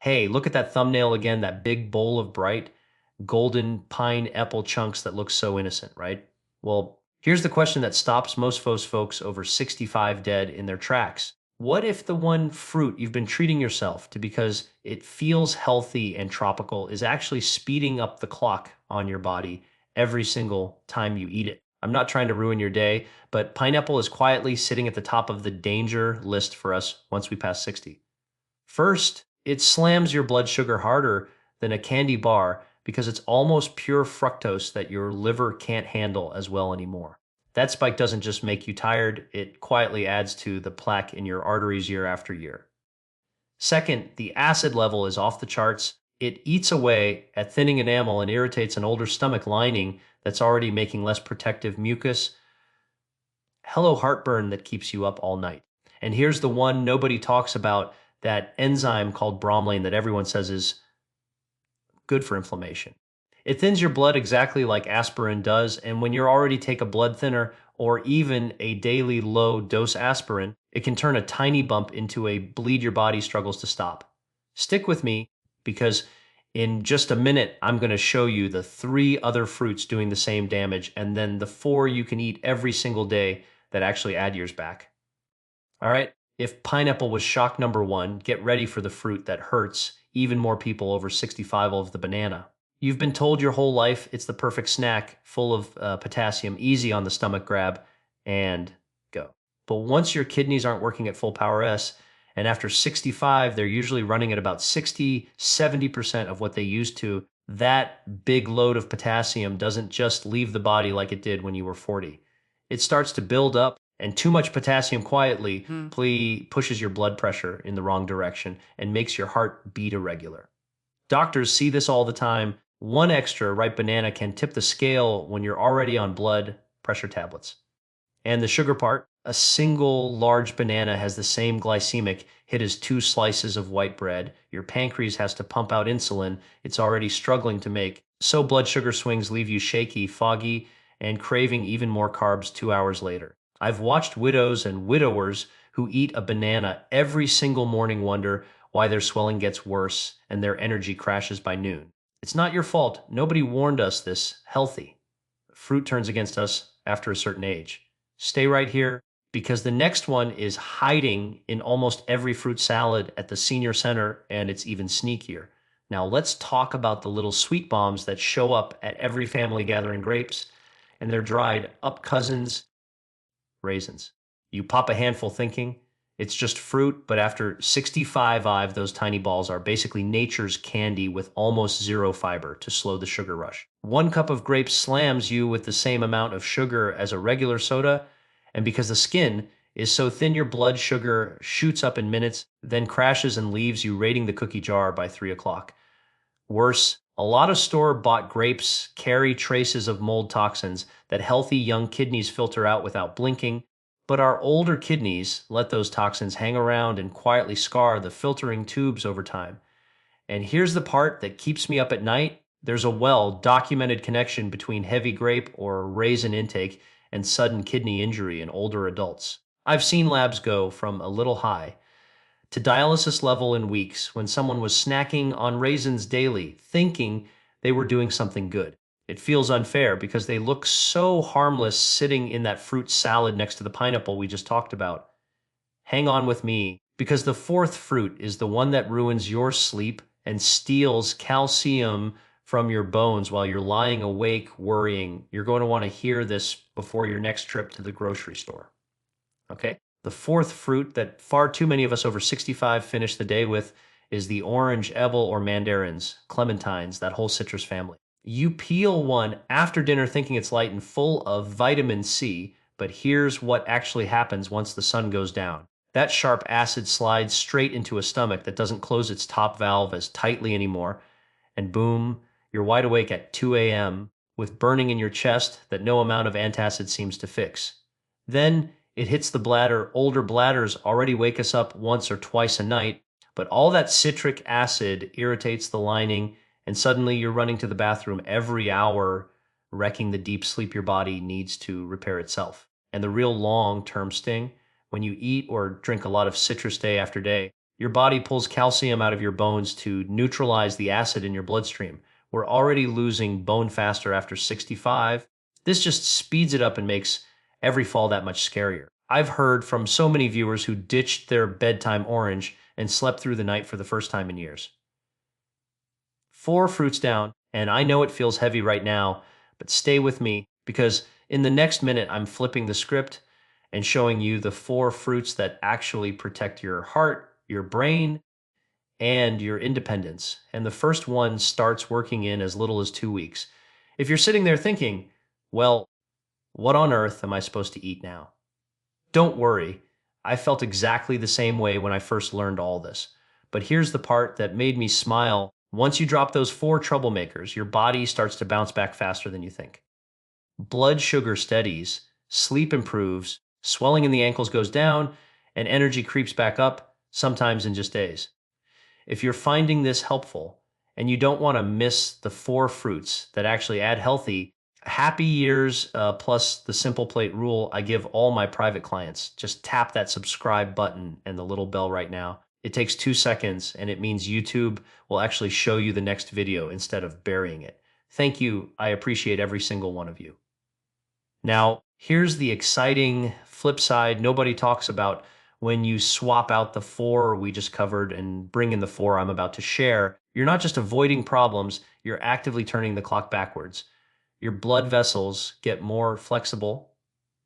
Hey, look at that thumbnail again, that big bowl of bright golden pineapple chunks that look so innocent, right? Well, here's the question that stops most folks over 65 dead in their tracks. What if the one fruit you've been treating yourself to because it feels healthy and tropical is actually speeding up the clock on your body every single time you eat it? I'm not trying to ruin your day, but pineapple is quietly sitting at the top of the danger list for us once we pass 60. First, it slams your blood sugar harder than a candy bar because it's almost pure fructose that your liver can't handle as well anymore. That spike doesn't just make you tired, it quietly adds to the plaque in your arteries year after year. Second, the acid level is off the charts. It eats away at thinning enamel and irritates an older stomach lining that's already making less protective mucus. Hello, heartburn that keeps you up all night. And here's the one nobody talks about, that enzyme called bromelain that everyone says is good for inflammation. It thins your blood exactly like aspirin does, and when you already take a blood thinner or even a daily low dose aspirin, it can turn a tiny bump into a bleed your body struggles to stop. Stick with me because in just a minute, I'm going to show you the 3 other fruits doing the same damage and then the 4 you can eat every single day that actually add yours back. All right. If pineapple was shock number 1, get ready for the fruit that hurts even more people over 65 of the banana. You've been told your whole life it's the perfect snack, full of potassium, easy on the stomach grab, and go. But once your kidneys aren't working at full power S, and after 65, they're usually running at about 60, 70% of what they used to, that big load of potassium doesn't just leave the body like it did when you were 40. It starts to build up, and too much potassium quietly pushes your blood pressure in the wrong direction and makes your heart beat irregular. Doctors see this all the time. One extra ripe banana can tip the scale when you're already on blood pressure tablets. And the sugar part, a single large banana has the same glycemic hit as 2 slices of white bread. Your pancreas has to pump out insulin it's already struggling to make. So blood sugar swings leave you shaky, foggy, and craving even more carbs 2 hours later. I've watched widows and widowers who eat a banana every single morning wonder why their swelling gets worse and their energy crashes by noon. It's not your fault. Nobody warned us this healthy. Fruit turns against us after a certain age. Stay right here because the next one is hiding in almost every fruit salad at the senior center, and it's even sneakier. Now let's talk about the little sweet bombs that show up at every family gathering grapes, and they're dried up cousins, raisins. You pop a handful thinking it's just fruit, but after 65 IVE, those tiny balls are basically nature's candy with almost 0 fiber to slow the sugar rush. 1 cup of grapes slams you with the same amount of sugar as a regular soda, and because the skin is so thin, your blood sugar shoots up in minutes, then crashes and leaves you raiding the cookie jar by 3 o'clock. Worse, a lot of store-bought grapes carry traces of mold toxins that healthy young kidneys filter out without blinking, but our older kidneys let those toxins hang around and quietly scar the filtering tubes over time. And here's the part that keeps me up at night. There's a well-documented connection between heavy grape or raisin intake and sudden kidney injury in older adults. I've seen labs go from a little high to dialysis level in weeks when someone was snacking on raisins daily, thinking they were doing something good. It feels unfair because they look so harmless sitting in that fruit salad next to the pineapple we just talked about. Hang on with me, because the 4th fruit is the one that ruins your sleep and steals calcium from your bones while you're lying awake worrying. You're going to want to hear this before your next trip to the grocery store. Okay? The 4th fruit that far too many of us over 65 finish the day with is the orange, ebble, or mandarins, clementines, that whole citrus family. You peel one after dinner thinking it's light and full of vitamin C, but here's what actually happens once the sun goes down. That sharp acid slides straight into a stomach that doesn't close its top valve as tightly anymore, and boom, you're wide awake at 2 a.m. with burning in your chest that no amount of antacid seems to fix. Then it hits the bladder. Older bladders already wake us up once or twice a night, but all that citric acid irritates the lining, and suddenly you're running to the bathroom every hour, wrecking the deep sleep your body needs to repair itself. And the real long-term sting, when you eat or drink a lot of citrus day after day, Your body pulls calcium out of your bones to neutralize the acid in your bloodstream. We're already losing bone faster after 65. This just speeds it up and makes every fall that much scarier. I've heard from so many viewers who ditched their bedtime orange and slept through the night for the first time in years. 4 fruits down, and I know it feels heavy right now, but stay with me because in the next minute, I'm flipping the script and showing you the 4 fruits that actually protect your heart, your brain, and your independence. And the first one starts working in as little as 2 weeks. If you're sitting there thinking, well, what on earth am I supposed to eat now? Don't worry. I felt exactly the same way when I first learned all this. But here's the part that made me smile. Once you drop those 4 troublemakers, your body starts to bounce back faster than you think. Blood sugar steadies, sleep improves, swelling in the ankles goes down, and energy creeps back up, sometimes in just days. If you're finding this helpful and you don't want to miss the 4 fruits that actually add healthy, happy years plus the simple plate rule, I give all my private clients. Just tap that subscribe button and the little bell right now. It takes 2 seconds and it means YouTube will actually show you the next video instead of burying it. Thank you. I appreciate every single one of you. Now, here's the exciting flip side nobody talks about. When you swap out the 4 we just covered and bring in the 4 I'm about to share, you're not just avoiding problems, you're actively turning the clock backwards. Your blood vessels get more flexible,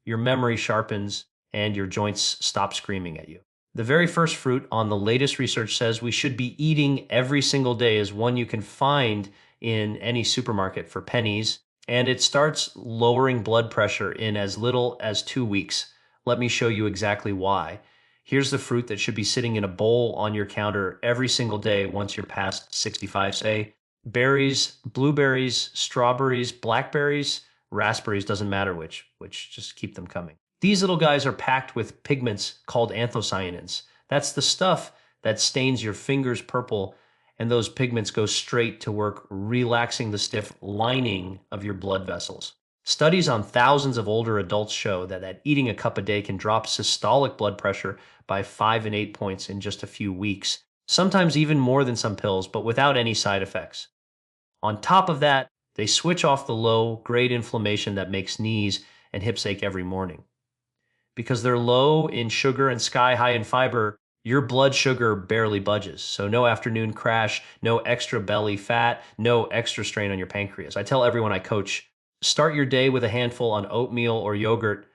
your memory sharpens, and your joints stop screaming at you. The very first fruit on the latest research says we should be eating every single day is one you can find in any supermarket for pennies, and it starts lowering blood pressure in as little as 2 weeks. Let me show you exactly why. Here's the fruit that should be sitting in a bowl on your counter every single day once you're past 65, say. Berries, blueberries, strawberries, blackberries, raspberries, doesn't matter which, just keep them coming. These little guys are packed with pigments called anthocyanins. That's the stuff that stains your fingers purple, and those pigments go straight to work relaxing the stiff lining of your blood vessels. Studies on thousands of older adults show that eating a cup a day can drop systolic blood pressure by 5 and 8 points in just a few weeks, sometimes even more than some pills, but without any side effects. On top of that, they switch off the low-grade inflammation that makes knees and hips ache every morning. Because they're low in sugar and sky-high in fiber, your blood sugar barely budges. So no afternoon crash, no extra belly fat, no extra strain on your pancreas. I tell everyone I coach, start your day with a handful on oatmeal or yogurt,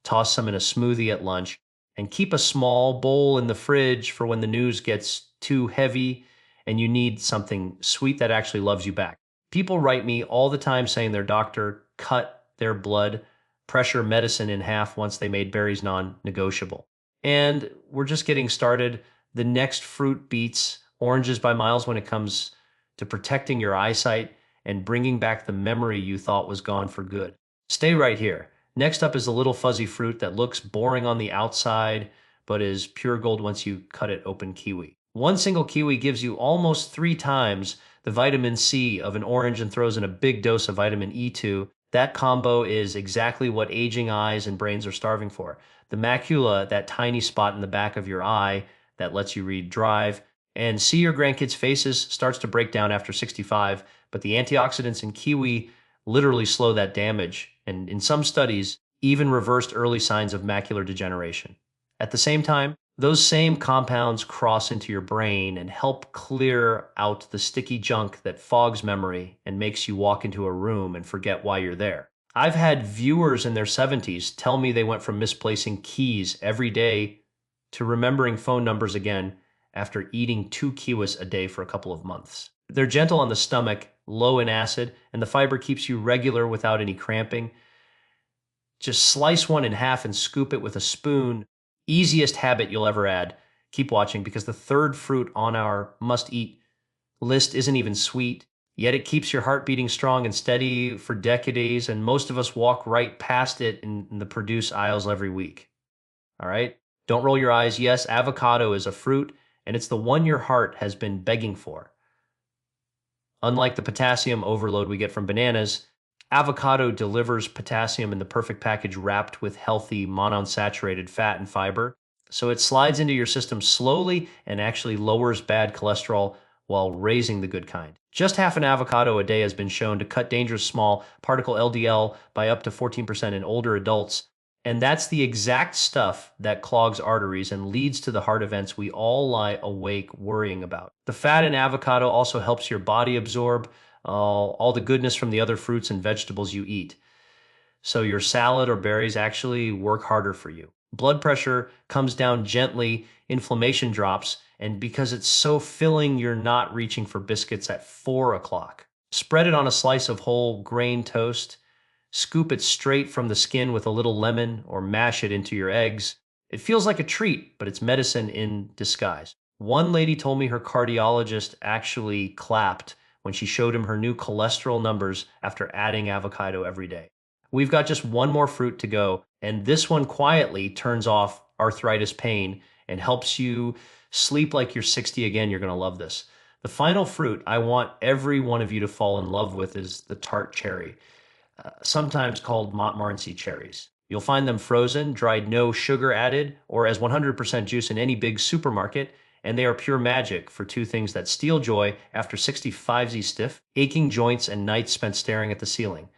toss some in a smoothie at lunch, and keep a small bowl in the fridge for when the news gets too heavy and you need something sweet that actually loves you back. People write me all the time saying their doctor cut their blood pressure medicine in half once they made berries non-negotiable. And we're just getting started. The next fruit beats oranges by miles when it comes to protecting your eyesight and bringing back the memory you thought was gone for good. Stay right here. Next up is a little fuzzy fruit that looks boring on the outside, but is pure gold once you cut it open, kiwi. One single kiwi gives you almost 3 times the vitamin C of an orange and throws in a big dose of vitamin E2. That combo is exactly what aging eyes and brains are starving for. The macula, that tiny spot in the back of your eye that lets you read, drive, and see your grandkids' faces, starts to break down after 65, but the antioxidants in kiwi literally slow that damage, and in some studies, even reversed early signs of macular degeneration. At the same time, those same compounds cross into your brain and help clear out the sticky junk that fogs memory and makes you walk into a room and forget why you're there. I've had viewers in their 70s tell me they went from misplacing keys every day to remembering phone numbers again after eating 2 kiwis a day for a couple of months. They're gentle on the stomach, low in acid, and the fiber keeps you regular without any cramping. Just slice one in half and scoop it with a spoon. Easiest habit you'll ever add. Keep watching because the third fruit on our must-eat list isn't even sweet, yet it keeps your heart beating strong and steady for decades, and most of us walk right past it in the produce aisles every week. All right? Don't roll your eyes. Yes, avocado is a fruit, and it's the one your heart has been begging for. Unlike the potassium overload we get from bananas, avocado delivers potassium in the perfect package wrapped with healthy monounsaturated fat and fiber. So it slides into your system slowly and actually lowers bad cholesterol while raising the good kind. Just half an avocado a day has been shown to cut dangerous small particle LDL by up to 14% in older adults. And that's the exact stuff that clogs arteries and leads to the heart events we all lie awake worrying about. The fat in avocado also helps your body absorb all the goodness from the other fruits and vegetables you eat. So your salad or berries actually work harder for you. Blood pressure comes down gently, inflammation drops, and because it's so filling, you're not reaching for biscuits at 4 o'clock. Spread it on a slice of whole grain toast, scoop it straight from the skin with a little lemon, or mash it into your eggs. It feels like a treat, but it's medicine in disguise. One lady told me her cardiologist actually clapped when she showed him her new cholesterol numbers after adding avocado every day. We've got just one more fruit to go, and this one quietly turns off arthritis pain and helps you sleep like you're 60 again. You're going to love this. The final fruit I want every one of you to fall in love with is the tart cherry, sometimes called Montmorency cherries. You'll find them frozen, dried, no sugar added, or as 100% juice in any big supermarket, and they are pure magic for two things that steal joy after 65Z stiff, aching joints, and nights spent staring at the ceiling.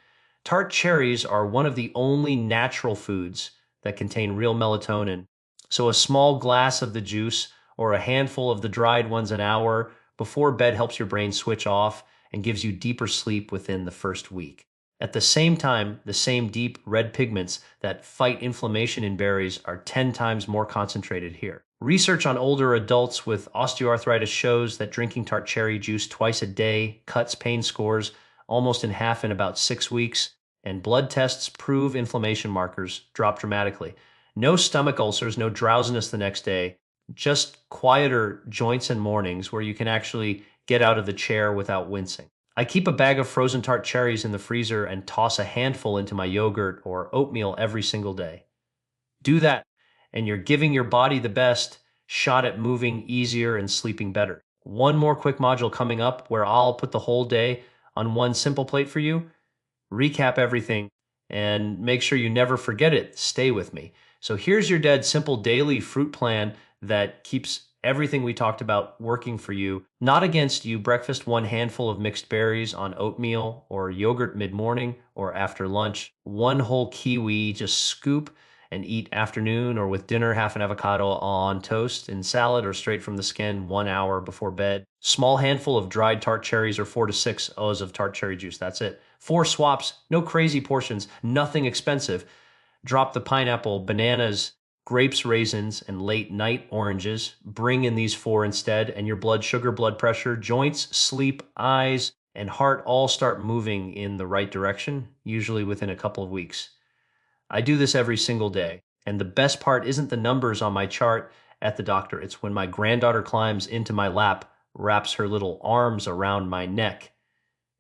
Tart cherries are one of the only natural foods that contain real melatonin. So a small glass of the juice or a handful of the dried ones an hour before bed helps your brain switch off and gives you deeper sleep within the first week. At the same time, the same deep red pigments that fight inflammation in berries are 10 times more concentrated here. Research on older adults with osteoarthritis shows that drinking tart cherry juice twice a day cuts pain scores almost in half in about 6 weeks, and blood tests prove inflammation markers drop dramatically. No stomach ulcers, no drowsiness the next day, just quieter joints and mornings where you can actually get out of the chair without wincing. I keep a bag of frozen tart cherries in the freezer and toss a handful into my yogurt or oatmeal every single day. Do that, and you're giving your body the best shot at moving easier and sleeping better. One more quick module coming up where I'll put the whole day on one simple plate for you, recap everything, and make sure you never forget it. Stay with me. So here's your dead simple daily fruit plan that keeps everything we talked about working for you. Not against you. Breakfast, one handful of mixed berries on oatmeal or yogurt mid-morning or after lunch. One whole kiwi, just scoop and eat afternoon, or with dinner, half an avocado on toast in salad or straight from the skin 1 hour before bed. Small handful of dried tart cherries or 4 to 6 O's of tart cherry juice. That's it. 4 swaps, no crazy portions, nothing expensive. Drop the pineapple, bananas, grapes, raisins, and late night oranges. Bring in these 4 instead, and your blood sugar, blood pressure, joints, sleep, eyes, and heart all start moving in the right direction, usually within a couple of weeks. I do this every single day. And the best part isn't the numbers on my chart at the doctor. It's when my granddaughter climbs into my lap, wraps her little arms around my neck,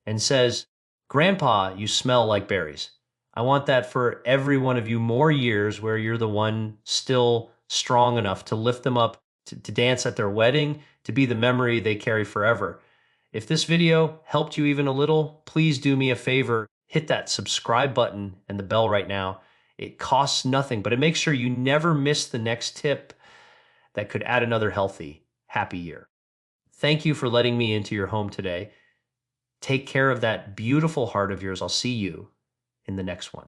and says, "Grandpa, you smell like berries." I want that for every one of you, more years where you're the one still strong enough to lift them up, to dance at their wedding, to be the memory they carry forever. If this video helped you even a little, please do me a favor. Hit that subscribe button and the bell right now. It costs nothing, but it makes sure you never miss the next tip that could add another healthy, happy year. Thank you for letting me into your home today. Take care of that beautiful heart of yours. I'll see you in the next one.